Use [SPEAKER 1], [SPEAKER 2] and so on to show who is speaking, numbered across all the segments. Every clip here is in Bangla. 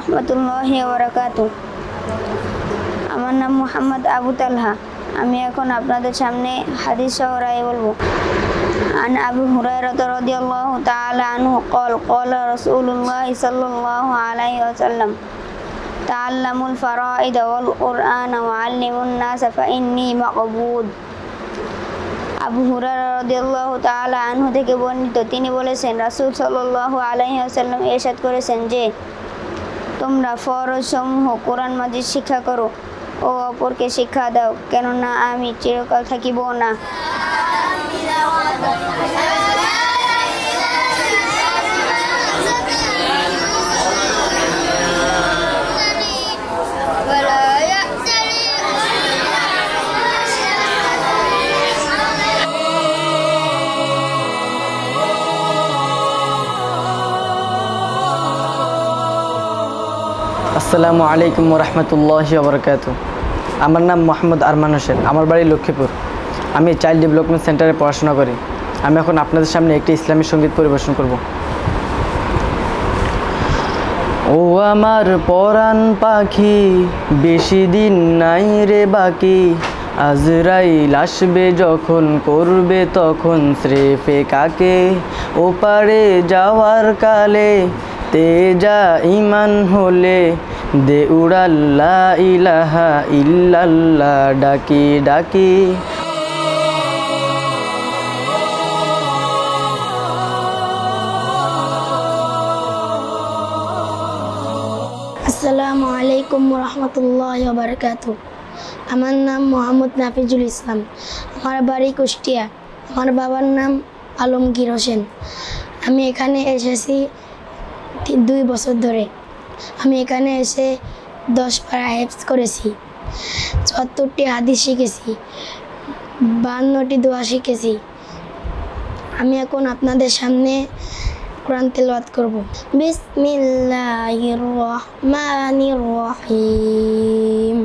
[SPEAKER 1] রাহমাতুল্লাহি ওয়া বারাকাতুহু। আমার নাম মুহাম্মদ আবু তালহা। আমি এখন আপনাদের সামনে হাদিস সহ রায় বলবো। عن أبي هريرة رضي الله تعالى عنه قال قال رسول الله صلى الله عليه وسلم تعلموا الفرائض والقرآن وعلموا الناس فإني مقبوض। আবু হুরায়রা রাদিয়াল্লাহু তাআলা আনহু থেকে বর্ণিত, তিনি বলেছেন, রাসূল সাল্লাল্লাহু আলাইহি ওয়াসাল্লাম ইরশাদ করেছেন যে, তোমরা ফরজ সমূহ কোরআন মাজিদ শিক্ষা করো ও অপরকে শিক্ষা দাও, কেননা আমি চিরকাল থাকিব না।
[SPEAKER 2] আসসালামু আলাইকুম রহমতুল্লাহি ওয়া বারাকাতুহু। আমার নাম মোহাম্মদ আরমান হোসেন। আমার বাড়ি লক্ষ্মীপুর। আমি চাইল্ড ডেভেলপমেন্ট সেন্টারে পড়াশোনা করি। আমি এখন আপনাদের সামনে একটি ইসলামী সঙ্গীত পরিবেশন করব। ও আমার পরাণ পাখি, বেশি দিন নাই রে বাকি, আজরাইল আসবে যখন, করবে তখন স্রেফে কাকে, ওপারে যাওয়ার কালে তেজা ইমান হলে, দে উড়াল্লা ইলাহা ইল্লাল্লাহ ডাকি ডাকি।
[SPEAKER 3] আসসালামু আলাইকুম রহমতুল্লাহি ওয়া বারাকাতুহু। আমার নাম মোহাম্মদ নাফিজুল ইসলাম। আমার বাড়ি কুষ্টিয়া। আমার বাবার নাম আলমগীর হোসেন। আমি এখানে এসেছি 2 বছর ধরে। আমি এখানে এসে 10 পারা হেফজ করেছি, 74টি হাদিস শিখেছি, 52টি দোয়া শিখেছি। আমি এখন আপনাদের সামনে কোরআন তেলাওয়াত করব। বিসমিল্লাহির রহমানির রহিম।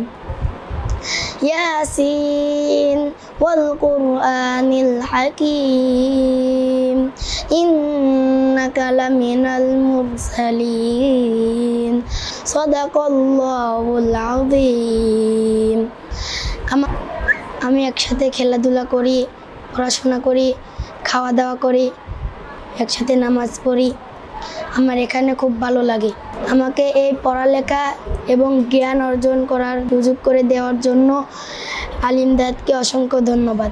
[SPEAKER 3] ইয়াসিন ওয়াল কুরআনিল হাকীম, ইন্নাকা লামিনাল মুরসালিন, সাদাকাল্লাহুল আযীম। আমি একসাথে খেলাধুলা করি, পড়াশোনা করি, খাওয়া দাওয়া করি, একসাথে নামাজ পড়ি। আমার এখানে খুব ভালো লাগে। আমাকে এই পড়ালেখা এবং জ্ঞান অর্জন করার সুযোগ করে দেওয়ার জন্য আলিম দাদকে অসংখ্য ধন্যবাদ।